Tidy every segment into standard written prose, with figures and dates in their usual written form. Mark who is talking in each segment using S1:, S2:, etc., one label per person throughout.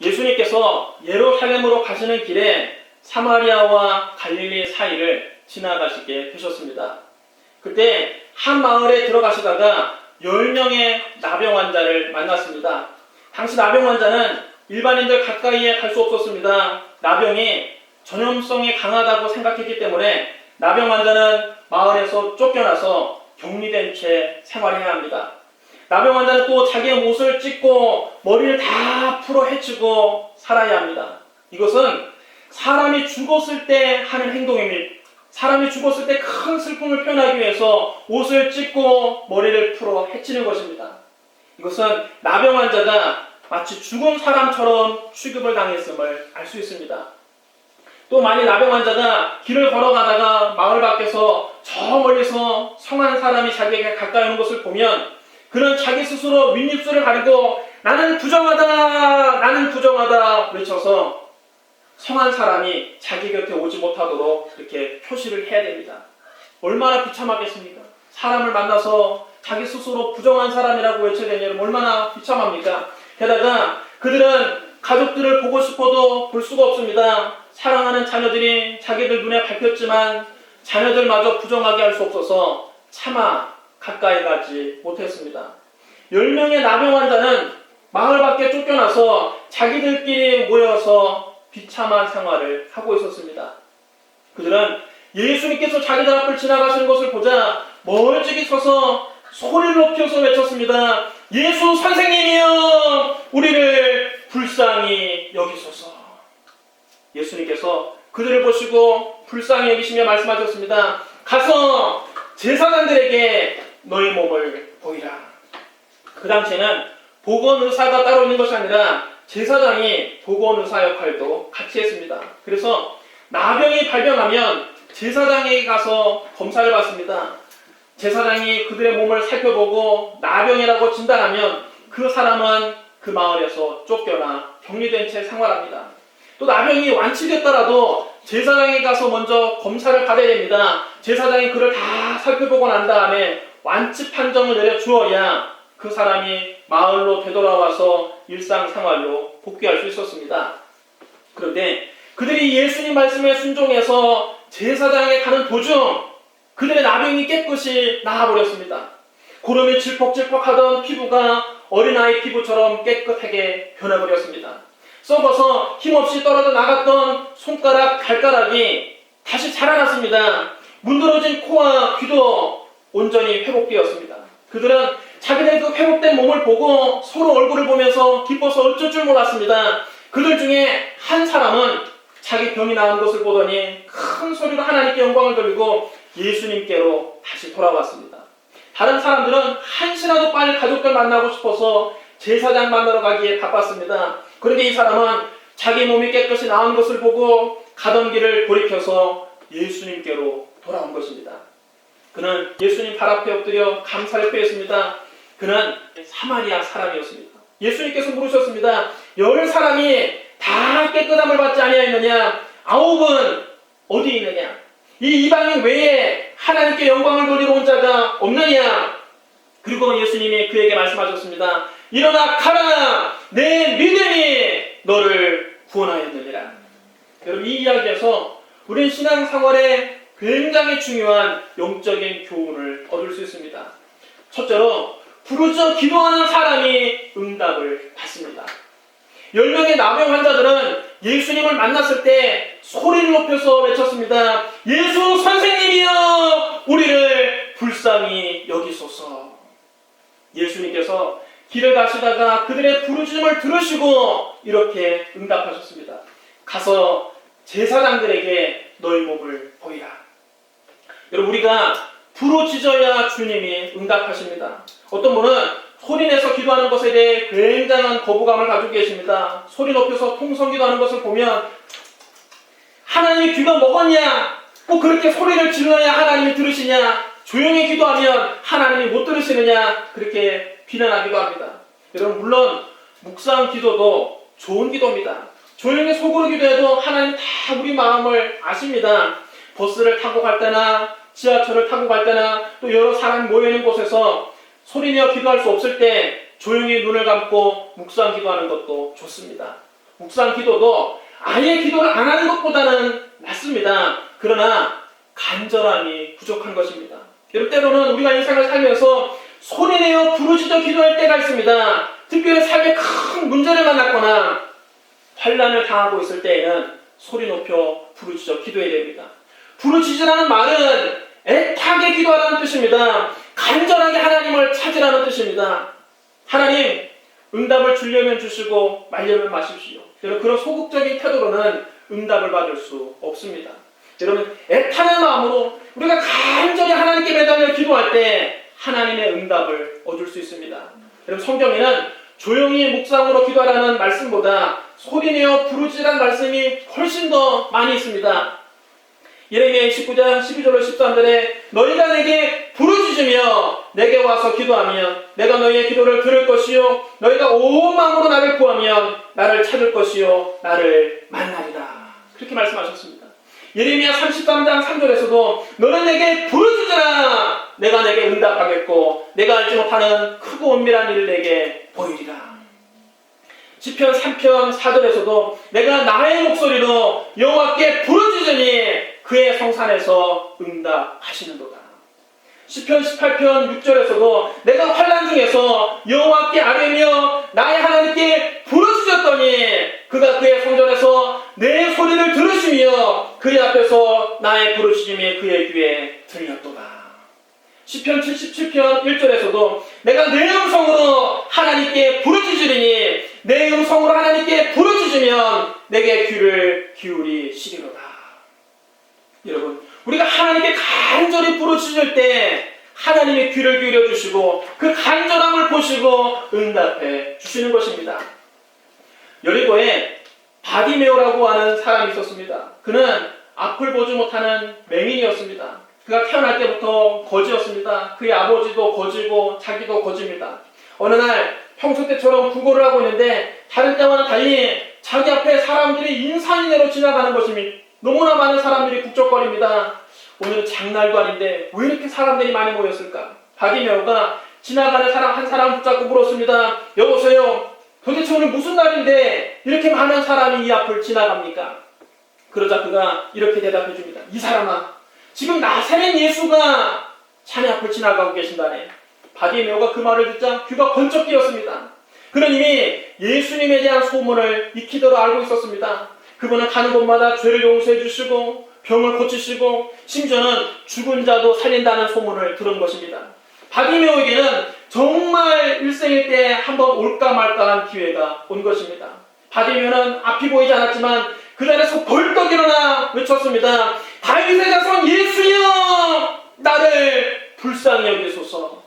S1: 예수님께서 예루살렘으로 가시는 길에 사마리아와 갈릴리 사이를 지나가시게 되셨습니다. 그때 한 마을에 들어가시다가 10명의 나병 환자를 만났습니다. 당시 나병 환자는 일반인들 가까이에 갈 수 없었습니다. 나병이 전염성이 강하다고 생각했기 때문에 나병 환자는 마을에서 쫓겨나서 격리된 채 생활해야 합니다. 나병 환자는 또 자기의 옷을 찢고 머리를 다 풀어 헤치고 살아야 합니다. 이것은 사람이 죽었을 때 하는 행동입니다. 사람이 죽었을 때 큰 슬픔을 표현하기 위해서 옷을 찢고 머리를 풀어 헤치는 것입니다. 이것은 나병 환자가 마치 죽은 사람처럼 취급을 당했음을 알 수 있습니다. 또 만일 나병 환자가 길을 걸어가다가 마을 밖에서 저 멀리서 성한 사람이 자기에게 가까이 오는 것을 보면 그는 자기 스스로 윗입술을 가리고 나는 부정하다 외쳐서 성한 사람이 자기 곁에 오지 못하도록 그렇게 표시를 해야 됩니다. 얼마나 비참하겠습니까? 사람을 만나서 자기 스스로 부정한 사람이라고 외쳐야 되냐면 얼마나 비참합니까? 게다가 그들은 가족들을 보고 싶어도 볼 수가 없습니다. 사랑하는 자녀들이 자기들 눈에 밟혔지만 자녀들마저 부정하게 할 수 없어서 차마 가까이 가지 못했습니다. 10명의 나병 환자는 마을 밖에 쫓겨나서 자기들끼리 모여서 비참한 생활을 하고 있었습니다. 그들은 예수님께서 자기들 앞을 지나가시는 것을 보자 멀찍이 서서 소리를 높여서 외쳤습니다. 예수 선생님이여 우리를 불쌍히 여기소서. 예수님께서 그들을 보시고 불쌍히 여기시며 말씀하셨습니다. 가서 제사장들에게 너희 몸을 보이라. 그 당시에는 보건의사가 따로 있는 것이 아니라 제사장이 보건의사 역할도 같이 했습니다. 그래서 나병이 발병하면 제사장에게 가서 검사를 받습니다. 제사장이 그들의 몸을 살펴보고 나병이라고 진단하면 그 사람은 그 마을에서 쫓겨나 격리된 채 생활합니다. 또 나병이 완치됐더라도 제사장에 가서 먼저 검사를 받아야 됩니다. 제사장이 그를 다 살펴보고 난 다음에 완치 판정을 내려주어야 그 사람이 마을로 되돌아와서 일상생활로 복귀할 수 있었습니다. 그런데 그들이 예수님 말씀에 순종해서 제사장에 가는 도중 그들의 나병이 깨끗이 나아버렸습니다. 고름이 질퍽질퍽하던 피부가 어린아이 피부처럼 깨끗하게 변해버렸습니다. 썩어서 힘없이 떨어져 나갔던 손가락, 발가락이 다시 자라났습니다. 문드러진 코와 귀도 온전히 회복되었습니다. 그들은 자기들의 그 회복된 몸을 보고 서로 얼굴을 보면서 기뻐서 어쩔 줄 몰랐습니다. 그들 중에 한 사람은 자기 병이 나은 것을 보더니 큰 소리로 하나님께 영광을 돌리고 예수님께로 다시 돌아왔습니다. 다른 사람들은 한시라도 빨리 가족들 만나고 싶어서 제사장 만나러 가기에 바빴습니다. 그런데 이 사람은 자기 몸이 깨끗이 나은 것을 보고 가던 길을 돌이켜서 예수님께로 돌아온 것입니다. 그는 예수님 발 앞에 엎드려 감사를 표했습니다. 그는 사마리아 사람이었습니다. 예수님께서 물으셨습니다. 10사람이 다 깨끗함을 받지 아니하였느냐? 9은 어디 있느냐? 이 이방인 외에 하나님께 영광을 돌리러 온 자가 없느냐? 그리고 예수님이 그에게 말씀하셨습니다. 일어나 가라! 내 믿음이 너를 구원하였느니라. 여러분 이 이야기에서 우리는 신앙생활에 굉장히 중요한 영적인 교훈을 얻을 수 있습니다. 첫째로 부르짖어 기도하는 사람이 응답을 받습니다. 10명의 나병 환자들은 예수님을 만났을 때 소리를 높여서 외쳤습니다. 예수 선생님이여 우리를 불쌍히 여기소서. 예수님께서 길을 가시다가 그들의 부르짖음을 들으시고 이렇게 응답하셨습니다. 가서 제사장들에게 너희 몸을 보이라. 여러분 우리가 부르짖어야 주님이 응답하십니다. 어떤 분은 소리내서 기도하는 것에 대해 굉장한 거부감을 가지고 계십니다. 소리 높여서 통성기도하는 것을 보면 하나님이 귀가 먹었냐? 꼭 그렇게 소리를 질러야 하나님이 들으시냐? 조용히 기도하면 하나님이 못 들으시느냐? 그렇게 비난하기도 합니다. 여러분 물론 묵상 기도도 좋은 기도입니다. 조용히 속으로 기도해도 하나님 다 우리 마음을 아십니다. 버스를 타고 갈 때나 지하철을 타고 갈 때나 또 여러 사람이 모여있는 곳에서 소리내어 기도할 수 없을 때 조용히 눈을 감고 묵상 기도하는 것도 좋습니다. 묵상 기도도 아예 기도를 안 하는 것보다는 낫습니다. 그러나 간절함이 부족한 것입니다. 여러분, 때로는 우리가 인생을 살면서 소리내어 부르짖어 기도할 때가 있습니다. 특별히 삶에 큰 문제를 만났거나 환난을 당하고 있을 때에는 소리 높여 부르짖어 기도해야 됩니다. 부르짖으라는 말은 애타게 기도하라는 뜻입니다. 간절하게 하나님을 찾으라는 뜻입니다. 하나님, 응답을 주려면 주시고 말려면 마십시오. 여러분, 그런 소극적인 태도로는 응답을 받을 수 없습니다. 여러분, 애타는 마음으로 우리가 간절히 하나님께 매달려 기도할 때 하나님의 응답을 얻을 수 있습니다. 여러분, 성경에는 조용히 묵상으로 기도하라는 말씀보다 소리내어 부르짖으라는 말씀이 훨씬 더 많이 있습니다. 예레미야 19장 12절로 13절에 너희가 내게 부르짖으며 내게 와서 기도하면 내가 너희의 기도를 들을 것이요 너희가 온 마음으로 나를 구하면 나를 찾을 것이요 나를 만나리라. 그렇게 말씀하셨습니다. 예레미야 33장 3절에서도 너는 내게 부르짖으라 내가 내게 응답하겠고 내가 알지 못하는 크고 은밀한 일을 내게 보이리라. 시편 3편 4절에서도 내가 나의 목소리로 여호와께 부르짖으니 그의 성산에서 응답하시는도다. 시편 18편 6절에서도 내가 환난 중에서 여호와께 아뢰며 나의 하나님께 부르짖었더니 그가 그의 성전에서 내 소리를 들으시며 그의 앞에서 나의 부르짖음이 그의 귀에 들렸도다. 시편 77편 1절에서도 내가 내 음성으로 하나님께 부르짖으리니 내 음성으로 하나님께 부르짖으면 내게 귀를 기울이시리로다. 여러분, 우리가 하나님께 간절히 부르짖을 때 하나님의 귀를 기울여 주시고 그 간절함을 보시고 응답해 주시는 것입니다. 여리고에 바디메오라고 하는 사람이 있었습니다. 그는 앞을 보지 못하는 맹인이었습니다. 그가 태어날 때부터 거지였습니다. 그의 아버지도 거지고 자기도 거지입니다. 어느 날 평소 때처럼 구걸을 하고 있는데 다른 때와는 달리 자기 앞에 사람들이 인산인해로 지나가는 것입니다. 너무나 많은 사람들이 북적거립니다. 오늘은 장날도 아닌데 왜 이렇게 사람들이 많이 모였을까? 바디메오가 지나가는 사람 한 사람 붙잡고 물었습니다. 여보세요, 도대체 오늘 무슨 날인데 이렇게 많은 사람이 이 앞을 지나갑니까? 그러자 그가 이렇게 대답해 줍니다. 이 사람아, 지금 나사렛 예수가 자네 앞을 지나가고 계신다네. 바디메오가 그 말을 듣자 귀가 번쩍 뜨였습니다. 그는 이미 예수님에 대한 소문을 익히도록 알고 있었습니다. 그분은 가는 곳마다 죄를 용서해 주시고 병을 고치시고 심지어는 죽은 자도 살린다는 소문을 들은 것입니다. 바디메오에게는 정말 일생일 때 한번 올까 말까한 기회가 온 것입니다. 바디메오는 앞이 보이지 않았지만 그 자리에서 벌떡 일어나 외쳤습니다. 다윗의 자손 예수여, 나를 불쌍히 여기소서.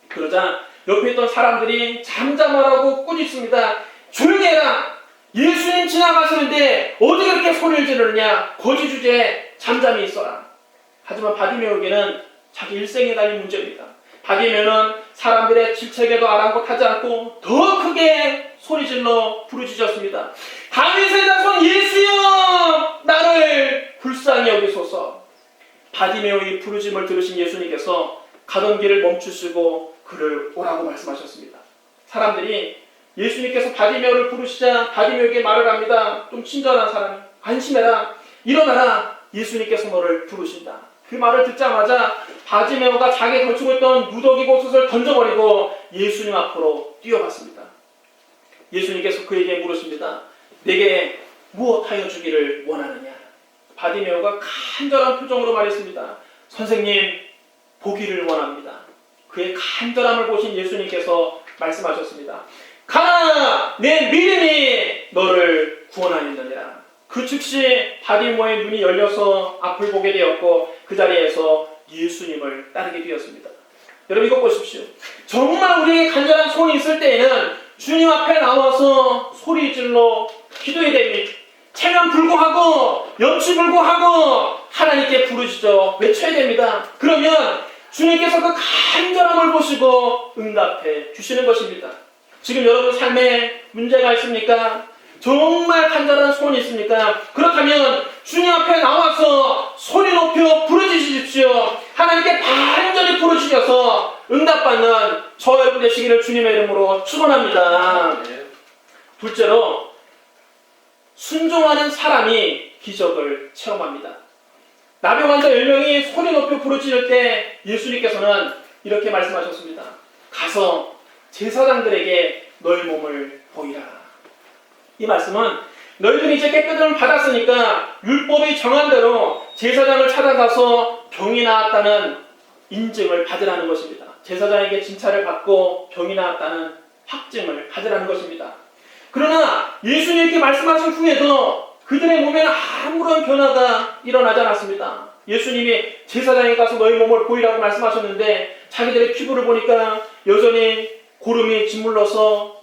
S1: 그러자 옆에 있던 사람들이 잠잠하라고 꾸짖습니다. 조용히 해라. 예수님 지나가시는데 어디 그렇게 소리를 지르느냐. 거지 주제에 잠잠히 있어라. 하지만 바디메오에게는 자기 일생에 달린 문제입니다. 바디메오는 사람들의 질책에도 아랑곳하지 않고 더 크게 소리질러 부르짖었습니다. 다윗의 자손 예수여, 나를 불쌍히 여기소서. 바디메오의 부르짖음을 들으신 예수님께서 가던 길을 멈추시고 그를 오라고 말씀하셨습니다. 사람들이 예수님께서 바디메오를 부르시자 바디메오에게 말을 합니다. 좀 친절한 사람이, 안심해라, 일어나라, 예수님께서 너를 부르신다. 그 말을 듣자마자 바디메오가 자기 걸치고 있던 누더기 봇을 던져버리고 예수님 앞으로 뛰어갔습니다. 예수님께서 그에게 물으십니다. 내게 무엇하여 주기를 원하느냐? 바디메오가 간절한 표정으로 말했습니다. 선생님, 보기를 원합니다. 그의 간절함을 보신 예수님께서 말씀하셨습니다. 가라, 내 믿음이 너를 구원하였느니라. 그 즉시 바디메오의 눈이 열려서 앞을 보게 되었고 그 자리에서 예수님을 따르게 되었습니다. 여러분, 이것 보십시오. 정말 우리에게 간절한 소원이 있을 때에는 주님 앞에 나와서 소리질러 기도해야 됩니다. 체면 불구하고 염치 불구하고 하나님께 부르짖어 외쳐야 됩니다. 그러면 주님께서 그 간절함을 보시고 응답해 주시는 것입니다. 지금 여러분 삶에 문제가 있습니까? 정말 간절한 소원이 있습니까? 그렇다면 주님 앞에 나와서 소리 높여 부르짖으십시오. 하나님께 간절히 부르짖어서 응답받는 저 여러분 되시기를 주님의 이름으로 축원합니다. 둘째로 순종하는 사람이 기적을 체험합니다. 나병 환자 10명이 소리 높여 부르짖을 때 예수님께서는 이렇게 말씀하셨습니다. 가서 제사장들에게 너희 몸을 보이라. 이 말씀은 너희들이 이제 깨끗함을 받았으니까 율법이 정한 대로 제사장을 찾아가서 병이 나았다는 인증을 받으라는 것입니다. 제사장에게 진찰을 받고 병이 나았다는 확증을 받으라는 것입니다. 그러나 예수님이 이렇게 말씀하신 후에도 그들의 몸에는 아무런 변화가 일어나지 않았습니다. 예수님이 제사장에 가서 너희 몸을 보이라고 말씀하셨는데 자기들의 피부를 보니까 여전히 고름이 짓물러서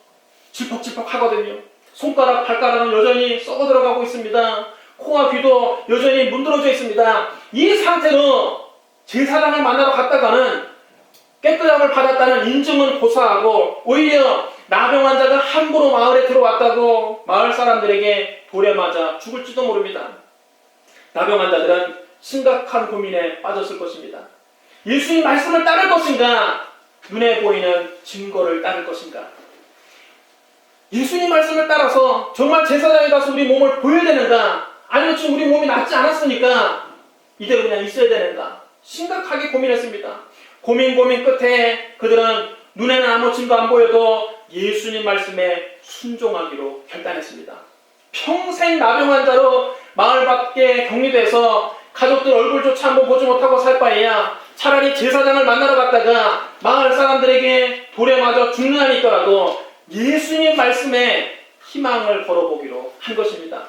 S1: 질퍽질퍽 하거든요. 손가락, 발가락은 여전히 썩어 들어가고 있습니다. 코와 귀도 여전히 문드러져 있습니다. 이 상태로 제사장을 만나러 갔다가는 깨끗함을 받았다는 인증은 고사하고 오히려 나병 환자가 함부로 마을에 들어왔다고 마을 사람들에게 돌에 맞아 죽을지도 모릅니다. 나병 환자들은 심각한 고민에 빠졌을 것입니다. 예수님 말씀을 따를 것인가? 눈에 보이는 증거를 따를 것인가? 예수님 말씀을 따라서 정말 제사장에 가서 우리 몸을 보여야 되는가? 아니면 지금 우리 몸이 낫지 않았으니까 이대로 그냥 있어야 되는가? 심각하게 고민했습니다. 고민 끝에 그들은 눈에는 아무 증거 안 보여도 예수님 말씀에 순종하기로 결단했습니다. 평생 나병 환자로 마을 밖에 격리돼서 가족들 얼굴조차 한번 보지 못하고 살 바에야 차라리 제사장을 만나러 갔다가 마을 사람들에게 돌에 맞아 죽는 한이 있더라도 예수님 말씀에 희망을 걸어보기로 한 것입니다.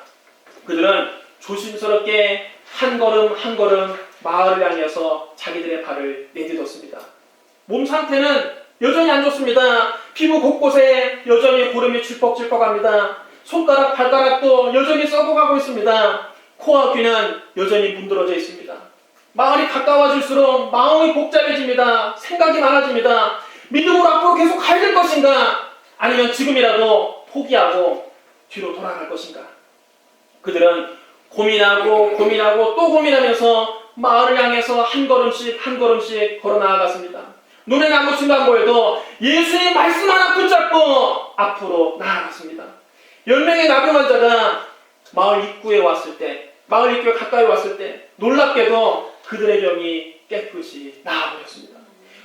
S1: 그들은 조심스럽게 한 걸음 한 걸음 마을을 향해서 자기들의 발을 내딛었습니다. 몸 상태는 여전히 안 좋습니다. 피부 곳곳에 여전히 고름이 질퍽질퍽합니다. 손가락, 발가락도 여전히 썩어가고 있습니다. 코와 귀는 여전히 문드러져 있습니다. 마을이 가까워질수록 마음이 복잡해집니다. 생각이 많아집니다. 믿음으로 앞으로 계속 가야 될 것인가? 아니면 지금이라도 포기하고 뒤로 돌아갈 것인가? 그들은 고민하고 또 고민하면서 마을을 향해서 한 걸음씩 걸어 나아갔습니다. 눈에 아무 증거 안 보여도 예수의 말씀 하나 붙잡고 앞으로 나아갔습니다. 10명의 나병 환자가 마을 입구에 가까이 왔을 때 놀랍게도 그들의 병이 깨끗이 나아버렸습니다.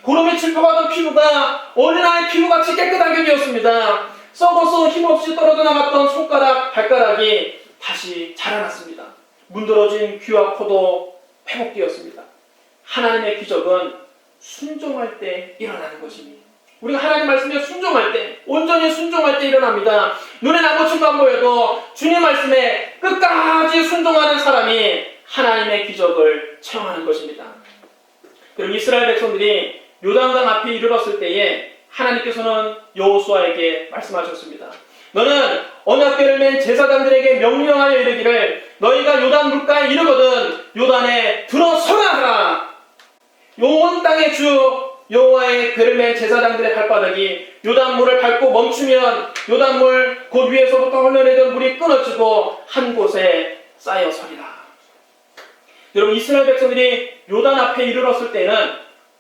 S1: 고름에 질퍽하던 피부가 어린아이 피부같이 깨끗하게 되었습니다. 썩어서 힘없이 떨어져 나갔던 손가락, 발가락이 다시 자라났습니다. 문드러진 귀와 코도 회복되었습니다. 하나님의 기적은 순종할 때 일어나는 것입니다. 우리가 하나님 말씀에 순종할 때, 온전히 순종할 때 일어납니다. 눈에 아무 증거 안 보여도 주님 말씀에 끝까지 순종하는 사람이 하나님의 기적을 체험하는 것입니다. 그럼 이스라엘 백성들이 요단강 앞에 이르렀을 때에 하나님께서는 여호수아에게 말씀하셨습니다. 너는 언약궤를 맨 제사장들에게 명령하여 이르기를 너희가 요단 물가에 이르거든 요단에 들어서라 하라. 온 땅의 주 여호와의 궤를 맨 제사장들의 발바닥이 요단물을 밟고 멈추면 요단물 곧 위에서부터 흘러내던 물이 끊어지고 한 곳에 쌓여 서리라. 여러분, 이스라엘 백성들이 요단 앞에 이르렀을 때는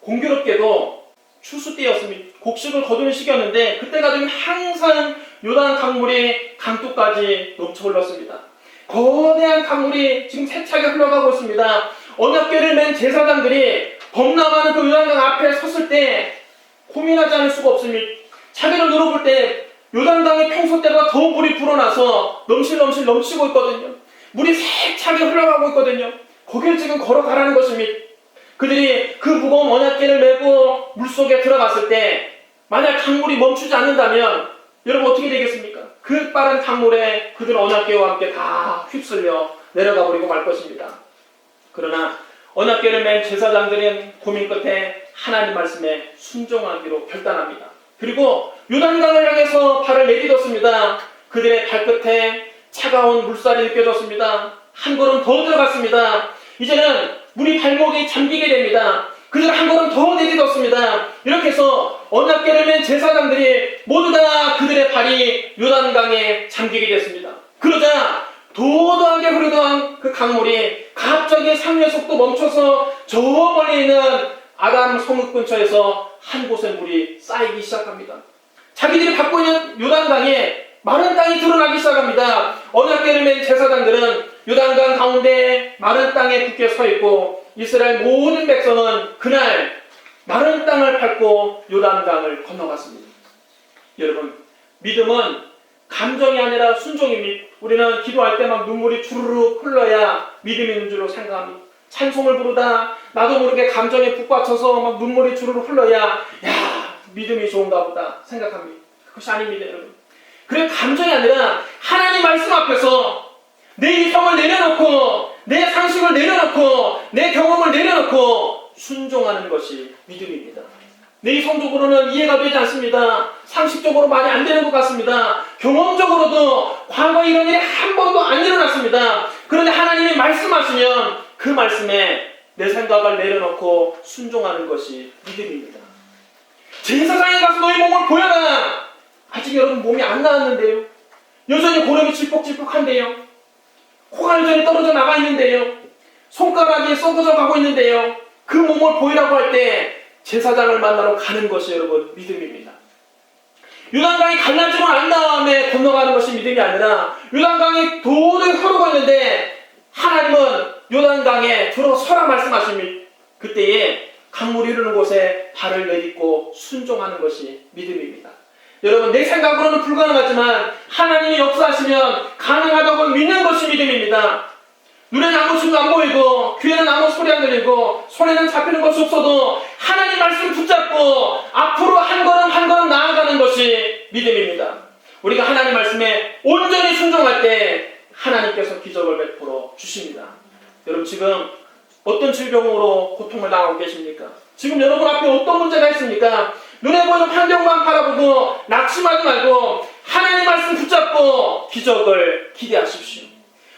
S1: 공교롭게도 추수 때였습니다. 곡식을 거두는 시기였는데 그때가 되면 항상 요단 강물이 강둑까지 넘쳐 흘렀습니다. 거대한 강물이 지금 세차게 흘러가고 있습니다. 언약궤를 맨 제사장들이 범람하는 그 요단강 앞에 섰을 때 고민하지 않을 수가 없습니다. 자기를 눌러볼 때 요단강의 평소 때보다 더 물이 불어나서 넘실넘실 넘치고 있거든요. 물이 세차게 흘러가고 있거든요. 거기를 지금 걸어가라는 것입니다. 그들이 그 무거운 언약궤를 메고 물속에 들어갔을 때 만약 강물이 멈추지 않는다면 여러분 어떻게 되겠습니까? 그 빠른 강물에 그들 언약궤와 함께 다 휩쓸려 내려가 버리고 말 것입니다. 그러나 언약궤를 맨 제사장들은 고민 끝에 하나님 말씀에 순종하기로 결단합니다. 그리고 요단강을 향해서 발을 내딛었습니다. 그들의 발끝에 차가운 물살이 느껴졌습니다. 한 걸음 더 들어갔습니다. 이제는 물이 발목에 잠기게 됩니다. 그들 한 걸음 더 내딛었습니다. 이렇게 해서 언약궤를 맨 제사장들이 모두 다 그들의 발이 요단강에 잠기게 됐습니다. 그러자 도도하게 흐르던 그 강물이 갑자기 상류의 속도 멈춰서 저 멀리 있는 아담 성읍 근처에서 한 곳에 물이 쌓이기 시작합니다. 자기들이 밟고 있는 요단강에 마른 땅이 드러나기 시작합니다. 언약궤를 맨 제사장들은 요단강 가운데 마른 땅에 굳게 서 있고 이스라엘 모든 백성은 그날 마른 땅을 밟고 요단강을 건너갔습니다. 여러분, 믿음은 감정이 아니라 순종입니다. 우리는 기도할 때 막 눈물이 주르륵 흘러야 믿음이 있는 줄로 생각합니다. 찬송을 부르다 나도 모르게 감정에 북받쳐서 막 눈물이 주르륵 흘러야 야, 믿음이 좋은가 보다 생각합니다. 그것이 아닙니다, 여러분. 그래, 감정이 아니라 하나님 말씀 앞에서 내 이성을 내려놓고 내 상식을 내려놓고 내 경험을 내려놓고 순종하는 것이 믿음입니다. 내 이성적으로는 이해가 되지 않습니다. 상식적으로 말이 안 되는 것 같습니다. 경험적으로도 과거에 이런 일이 한 번도 안 일어났습니다. 그런데 하나님이 말씀하시면 그 말씀에 내 생각을 내려놓고 순종하는 것이 믿음입니다. 제사장에 가서 너희 몸을 보여라. 아직 여러분 몸이 안 나왔는데요. 여전히 고름이 질퍽질퍽한데요. 코가 여전히 떨어져 나가 있는데요. 손가락이 썩어져 가고 있는데요. 그 몸을 보이라고 할 때 제사장을 만나러 가는 것이 여러분 믿음입니다. 요단강이 갈라지고 난 다음에 건너가는 것이 믿음이 아니라 요단강이 도저히 흐르고 있는데 하나님은 요단강에 들어서라 말씀하십니다. 그때에 강물이 흐르는 곳에 발을 내딛고 순종하는 것이 믿음입니다. 여러분, 내 생각으로는 불가능하지만 하나님이 역사하시면 가능하다고 믿는 것이 믿음입니다. 눈에는 아무 친구 안 보이고 귀에는 아무 소리 안 들리고 손에는 잡히는 것이 없어도 하나님 말씀 붙잡고 앞으로 한 걸음 한 걸음 나아가는 것이 믿음입니다. 우리가 하나님 말씀에 온전히 순종할 때 하나님께서 기적을 베풀어 주십니다. 여러분, 지금 어떤 질병으로 고통을 당하고 계십니까? 지금 여러분 앞에 어떤 문제가 있습니까? 눈에 보이는 환경만 바라보고 낙심하지 말고 하나님 말씀 붙잡고 기적을 기대하십시오.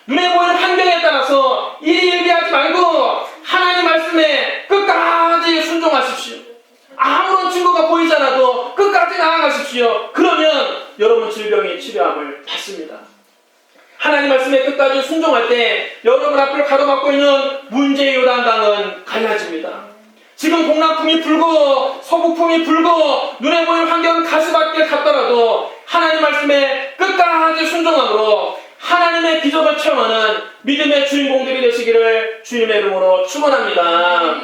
S1: 눈에 보이는 환경에 따라서 일희일비하지 말고 하나님 말씀에 끝까지 순종하십시오. 아무런 증거가 보이지 않아도 끝까지 나아가십시오. 그러면 여러분 질병이 치료함을 받습니다. 하나님 말씀에 끝까지 순종할 때 여러분 앞을 가로막고 있는 문제의 요단강은 갈라집니다. 지금 동남풍이 불고 서북풍이 불고 눈에 보이는 환경은 가시밭길 같더라도 하나님 말씀에 끝까지 순종함으로 하나님의 기적을 체험하는 믿음의 주인공들이 되시기를 주님의 이름으로 축원합니다.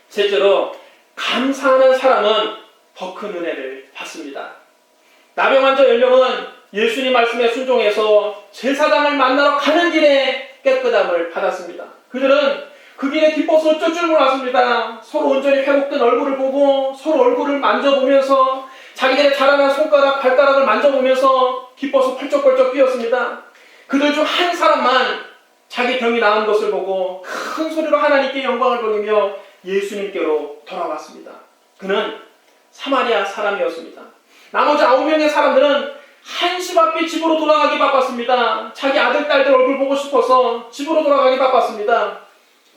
S1: 셋째로, 감사하는 사람은 더 큰 은혜를 받습니다. 나병 환자 10명은 예수님 말씀에 순종해서 제사장을 만나러 가는 길에 깨끗함을 받았습니다. 그들은 그 길에 기뻐서 어쩔 줄 몰랐습니다. 서로 온전히 회복된 얼굴을 보고 서로 얼굴을 만져보면서 자기들의 자라난 손가락, 발가락을 만져보면서 기뻐서 펄쩍펄쩍 뛰었습니다. 그들 중 한 사람만 자기 병이 나은 것을 보고 큰 소리로 하나님께 영광을 돌리며 예수님께로 돌아왔습니다. 그는 사마리아 사람이었습니다. 나머지 9명의 사람들은 한시바삐 집으로 돌아가기 바빴습니다. 자기 아들, 딸들 얼굴 보고 싶어서 집으로 돌아가기 바빴습니다.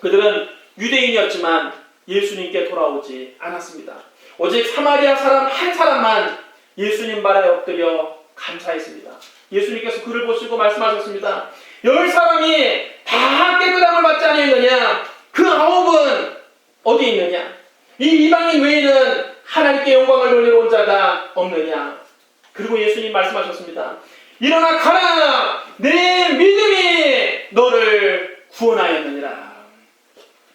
S1: 그들은 유대인이었지만 예수님께 돌아오지 않았습니다. 오직 사마리아 사람 한 사람만 예수님 발에 엎드려 감사했습니다. 예수님께서 그를 보시고 말씀하셨습니다. 10사람이 다 깨끗함을 받지 아니했느냐? 그 9은 어디 있느냐? 이 이방인 외에는 하나님께 영광을 돌리러 온 자가 없느냐? 그리고 예수님 말씀하셨습니다. 일어나 가라! 내 믿음이 너를 구원하였느니라.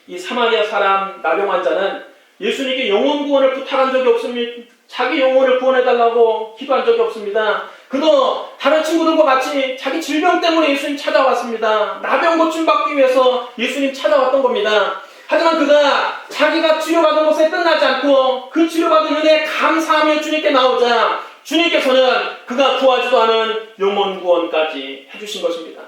S1: 이 사마리아 사람 나병 환자는 예수님께 영혼 구원을 부탁한 적이 없습니다. 자기 영혼을 구원해달라고 기도한 적이 없습니다. 그도 다른 친구들과 같이 자기 질병 때문에 예수님 찾아왔습니다. 나병 고침받기 위해서 예수님 찾아왔던 겁니다. 하지만 그가 자기가 치료받은 것에 끝나지 않고 그 치료받은 은혜에 감사하며 주님께 나오자 주님께서는 그가 구하지도 않은 영혼 구원까지 해주신 것입니다.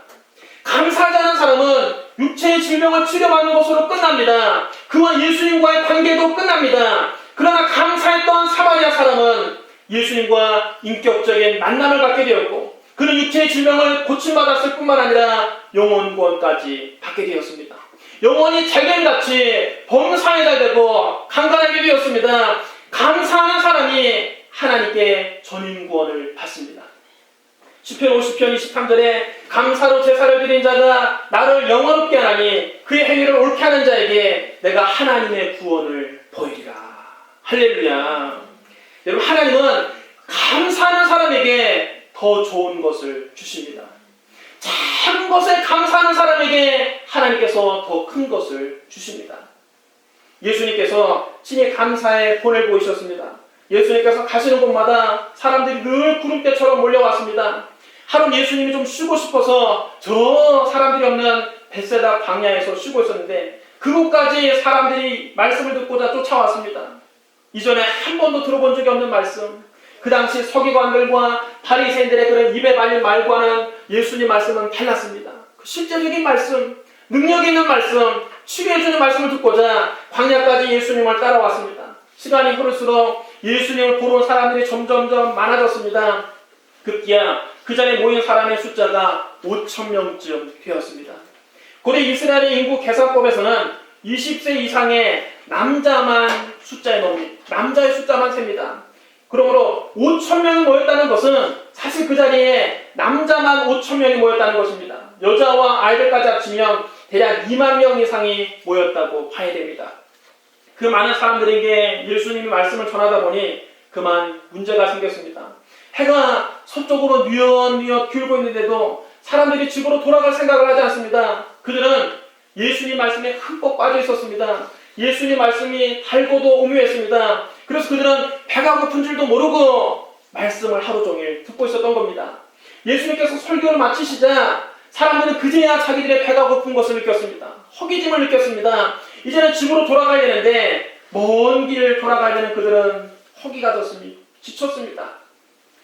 S1: 감사하지 않은 사람은 육체의 질병을 치료받는 것으로 끝납니다. 그와 예수님과의 관계도 끝납니다. 그러나 감사했던 사마리아 사람은 예수님과 인격적인 만남을 갖게 되었고 그는 육체의 질병을 고침받았을 뿐만 아니라 영혼 구원까지 받게 되었습니다. 영혼이 잘됨같이 범사에다 되고 강건하게 되었습니다. 감사하는 사람이 하나님께 전인 구원을 받습니다. 시편 50편 23절에 감사로 제사를 드린 자가 나를 영원롭게 하나니 그의 행위를 옳게 하는 자에게 내가 하나님의 구원을 보이리라. 할렐루야. 여러분, 하나님은 감사하는 사람에게 더 좋은 것을 주십니다. 작은 것에 감사하는 사람에게 하나님께서 더 큰 것을 주십니다. 예수님께서 친히 감사의 본을 보이셨습니다. 예수님께서 가시는 곳마다 사람들이 늘 구름대처럼 몰려왔습니다. 하루는 예수님이 좀 쉬고 싶어서 저 사람들이 없는 벳세다 광야에서 쉬고 있었는데 그곳까지 사람들이 말씀을 듣고자 쫓아왔습니다. 이전에 한 번도 들어본 적이 없는 말씀, 그 당시 서기관들과 바리새인들의 그런 입에 발린 말과는 예수님 말씀은 달랐습니다. 그 실제적인 말씀, 능력 있는 말씀, 치료해주는 말씀을 듣고자 광야까지 예수님을 따라왔습니다. 시간이 흐를수록 예수님을 보러 온 사람들이 점점점 많아졌습니다. 급기야 그 자리에 모인 사람의 숫자가 5,000명쯤 되었습니다. 고대 이스라엘의 인구 계산법에서는 20세 이상의 남자의 숫자만 셉니다. 그러므로 5,000명이 모였다는 것은 사실 그 자리에 남자만 5,000명이 모였다는 것입니다. 여자와 아이들까지 합치면 대략 2만 명 이상이 모였다고 봐야 됩니다. 그 많은 사람들에게 예수님이 말씀을 전하다 보니 그만 문제가 생겼습니다. 해가 서쪽으로 뉘엿뉘엿 기울고 있는데도 사람들이 집으로 돌아갈 생각을 하지 않습니다. 그들은 예수님 말씀에 흠뻑 빠져 있었습니다. 예수님 말씀이 달고도 오묘했습니다. 그래서 그들은 배가 고픈 줄도 모르고 말씀을 하루 종일 듣고 있었던 겁니다. 예수님께서 설교를 마치시자 사람들은 그제야 자기들의 배가 고픈 것을 느꼈습니다. 허기짐을 느꼈습니다. 이제는 집으로 돌아가야 되는데 먼 길 돌아가야 되는 그들은 허기가 졌습니다. 지쳤습니다.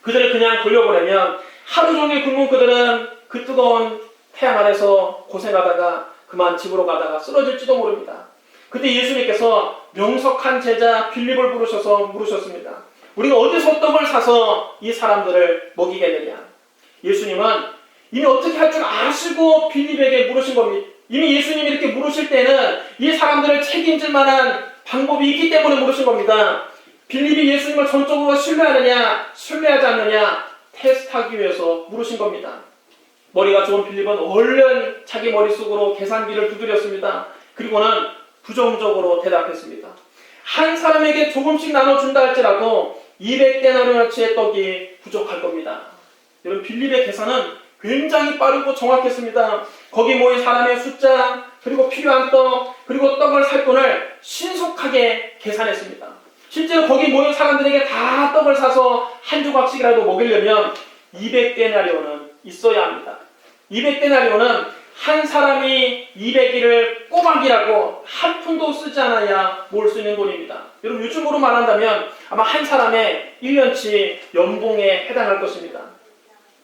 S1: 그들을 그냥 돌려보내면 하루 종일 굶은 그들은 그 뜨거운 태양 아래서 고생하다가 그만 집으로 가다가 쓰러질지도 모릅니다. 그때 예수님께서 명석한 제자 빌립을 부르셔서 물으셨습니다. 우리가 어디서 떡을 사서 이 사람들을 먹이겠느냐? 예수님은 이미 어떻게 할 줄 아시고 빌립에게 물으신 겁니다. 이미 예수님이 이렇게 물으실 때는 이 사람들을 책임질 만한 방법이 있기 때문에 물으신 겁니다. 빌립이 예수님을 전적으로 신뢰하느냐 신뢰하지 않느냐 테스트하기 위해서 물으신 겁니다. 머리가 좋은 빌립은 얼른 자기 머릿속으로 계산기를 두드렸습니다. 그리고는 부정적으로 대답했습니다. 한 사람에게 조금씩 나눠준다 할지라도 200데나리온어치의 떡이 부족할 겁니다. 여러분, 빌립의 계산은 굉장히 빠르고 정확했습니다. 거기 모인 사람의 숫자, 그리고 필요한 떡, 그리고 떡을 살 돈을 신속하게 계산했습니다. 실제로 거기 모인 사람들에게 다 떡을 사서 한 조각씩이라도 먹이려면 200데나리온은 있어야 합니다. 200데나리온은 한 사람이 200일을 꼬박이라고 한 푼도 쓰지 않아야 모을 수 있는 돈입니다. 여러분, 요즘으로 말한다면 아마 한 사람의 1년치 연봉에 해당할 것입니다.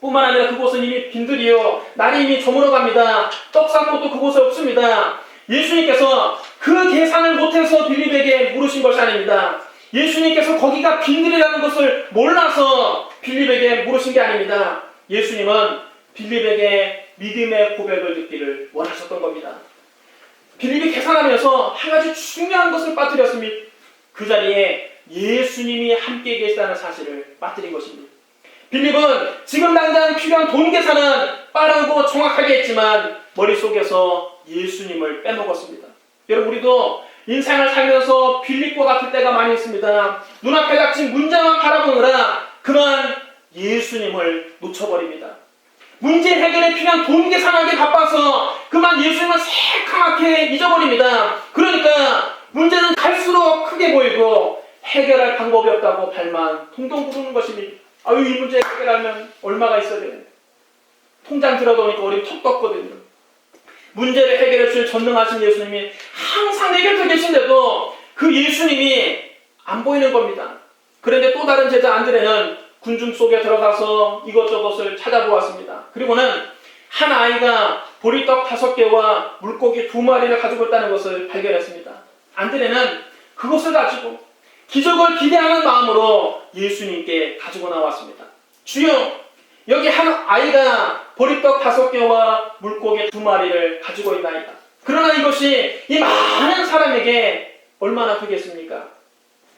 S1: 뿐만 아니라 그곳은 이미 빈들이요, 날이 이미 저물어갑니다. 떡 산 곳도 그곳에 없습니다. 예수님께서 그 계산을 못해서 빌립에게 물으신 것이 아닙니다. 예수님께서 거기가 빈들이라는 것을 몰라서 빌립에게 물으신 게 아닙니다. 예수님은 빌립에게 믿음의 고백을 듣기를 원하셨던 겁니다. 빌립이 계산하면서 한 가지 중요한 것을 빠뜨렸습니다. 그 자리에 예수님이 함께 계시다는 사실을 빠뜨린 것입니다. 빌립은 지금 당장 필요한 돈 계산은 빠르고 정확하게 했지만 머릿속에서 예수님을 빼먹었습니다. 여러분, 우리도 인생을 살면서 빌립과 같을 때가 많이 있습니다. 눈앞에 닥친 문제만 바라보느라 그만 예수님을 놓쳐버립니다. 문제 해결에 필요한 돈 계산하기에 바빠서 그만 예수님을 새카맣게 잊어버립니다. 그러니까 문제는 갈수록 크게 보이고 해결할 방법이 없다고 발만 동동 구르는 것입니다. 아유, 이 문제 해결하면 얼마가 있어야 되는데 통장 들어보니까 우리 턱 떴거든요. 문제를 해결해 줄 전능하신 예수님이 항상 내 곁에 계신데도 그 예수님이 안 보이는 겁니다. 그런데 또 다른 제자 안드레는 군중 속에 들어가서 이것저것을 찾아보았습니다. 그리고는 한 아이가 보리떡 5개와 물고기 2마리를 가지고 있다는 것을 발견했습니다. 안드레는 그것을 가지고 기적을 기대하는 마음으로 예수님께 가지고 나왔습니다. 주여, 여기 한 아이가 보리떡 5개와 물고기 2마리를 가지고 있나이다. 그러나 이것이 이 많은 사람에게 얼마나 크겠습니까?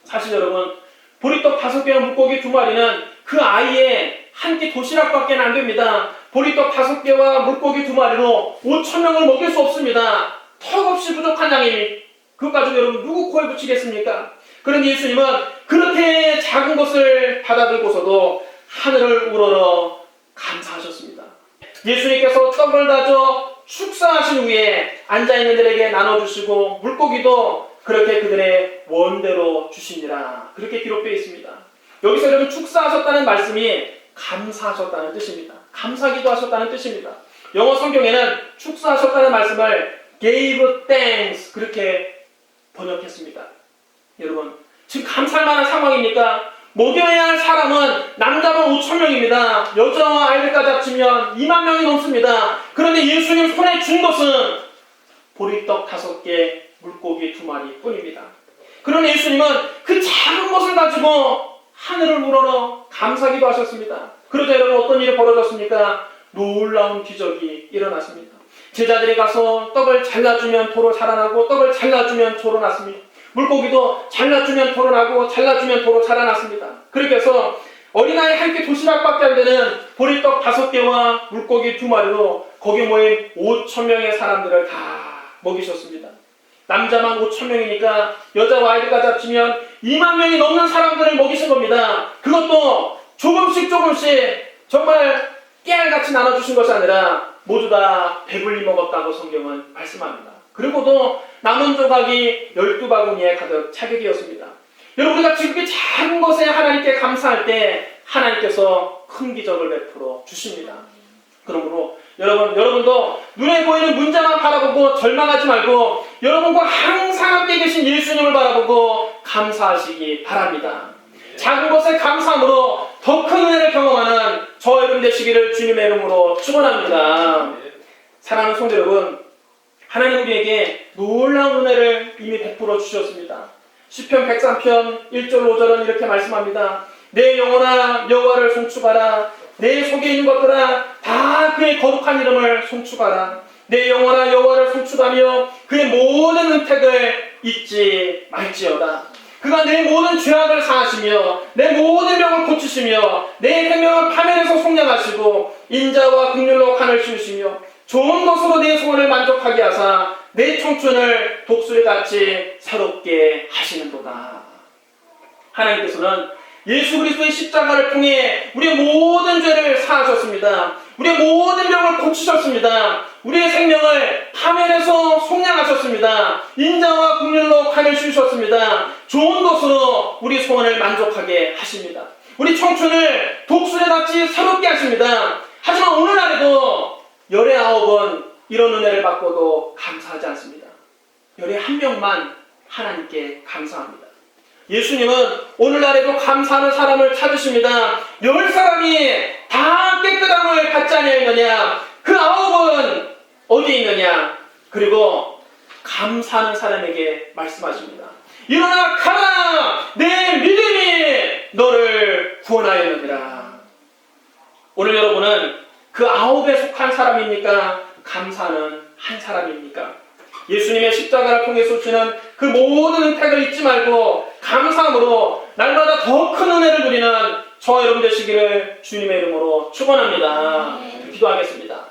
S1: 사실 여러분, 보리떡 5개와 물고기 2마리는 그 아이의 한 끼 도시락밖에 안 됩니다. 보리떡 5개와 물고기 2마리로 5,000명을 먹일 수 없습니다. 턱없이 부족한 양이니 그것 가지고 여러분 누구 코에 붙이겠습니까? 그런데 예수님은 그렇게 작은 것을 받아들고서도 하늘을 우러러 감사하셨습니다. 예수님께서 떡을 다져 축사하신 후에 앉아있는 들에게 나눠주시고 물고기도 그렇게 그들의 원대로 주시니라. 그렇게 기록되어 있습니다. 여기서 여러분 축사하셨다는 말씀이 감사하셨다는 뜻입니다. 감사기도 하셨다는 뜻입니다. 영어 성경에는 축사하셨다는 말씀을 gave thanks 그렇게 번역했습니다. 여러분 지금 감사할 만한 상황입니까? 먹여야 할 사람은 남자만 5,000명입니다. 여자와 아이들까지 합치면 2만 명이 넘습니다. 그런데 예수님 손에 준 것은 보리떡 5개, 물고기 2마리 뿐입니다. 그러나 예수님은 그 작은 것을 가지고 하늘을 우러러 감사기도 하셨습니다. 그러자 여러분 어떤 일이 벌어졌습니까? 놀라운 기적이 일어났습니다. 제자들이 가서 떡을 잘라주면 도로 자라나고 떡을 잘라주면 도로 났습니다. 물고기도 잘라주면 도로 나고 잘라주면 도로 자라났습니다. 그렇게 해서 어린아이 한 끼 도시락밖에 안 되는 보리떡 5개와 물고기 2마리로 거기 모인 5,000명의 사람들을 다 먹이셨습니다. 남자만 5,000명이니까 여자와 아이들까지 합치면 2만 명이 넘는 사람들을 먹이신 겁니다. 그것도 조금씩 정말 깨알같이 나눠주신 것이 아니라 모두 다 배불리 먹었다고 성경은 말씀합니다. 그리고도 남은 조각이 12바구니에 가득 차게 되었습니다. 여러분 우리가 지금 작은 것에 하나님께 감사할 때 하나님께서 큰 기적을 베풀어 주십니다. 그러므로 여러분도 눈에 보이는 문제만 바라보고 절망하지 말고 여러분과 항상 함께 계신 예수님을 바라보고 감사하시기 바랍니다. 작은 것에 감사함으로 더 큰 은혜를 경험하는 저와 여러분 되시기를 주님의 이름으로 축원합니다. 사랑하는 성도 여러분, 하나님 우리에게 놀라운 은혜를 이미 베풀어 주셨습니다. 시편 103편 1절 5절은 이렇게 말씀합니다. 내 영혼아 여호와를 송축하라. 내 속에 있는 것들아 다 그의 거룩한 이름을 송축하라. 내 영혼아 여호와를 송축하며 그의 모든 은택을 잊지 말지어다. 그가 내 모든 죄악을 사하시며 내 모든 병을 고치시며 내 생명을 파멸해서 속량하시고 인자와 긍휼로 간을 씌우시며 좋은 것으로 내 소원을 만족하게 하사 내 청춘을 독수리같이 새롭게 하시는도다. 하나님께서는 예수 그리스도의 십자가를 통해 우리의 모든 죄를 사하셨습니다. 우리의 모든 병을 고치셨습니다. 우리의 생명을 파멸해서 속량하셨습니다. 인자와 긍휼로 간을 씌우셨습니다. 좋은 것으로 우리 소원을 만족하게 하십니다. 우리 청춘을 독수리같이 새롭게 하십니다. 하지만 오늘날에도 열의 9은 이런 은혜를 받고도 감사하지 않습니다. 열의 1명만 하나님께 감사합니다. 예수님은 오늘날에도 감사하는 사람을 찾으십니다. 10사람이 다 깨끗함을 받지 아니하였느냐? 그 9은 어디 있느냐? 그리고 감사하는 사람에게 말씀하십니다. 일어나 가라! 내 믿음이 너를 구원하였느니라. 오늘 여러분은 그 9에 속한 사람입니까? 감사하는 한 사람입니까? 예수님의 십자가를 통해서 주시는 그 모든 혜택을 잊지 말고 감사함으로 날마다 더 큰 은혜를 누리는 저와 여러분 되시기를 주님의 이름으로 축원합니다. 기도하겠습니다.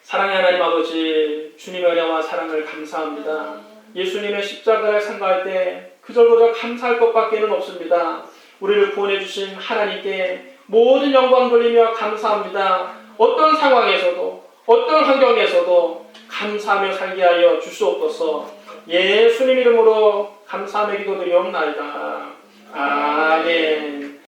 S1: 사랑의 하나님 아버지, 주님의 은혜와 사랑을 감사합니다. 예수님의 십자가를 생각할 때 그저 감사할 것밖에는 없습니다. 우리를 구원해 주신 하나님께 모든 영광 돌리며 감사합니다. 어떤 상황에서도 어떤 환경에서도 감사하며 살게 하여 주시옵소서. 예수님 이름으로 감사하며 기도드리옵나이다. 아멘.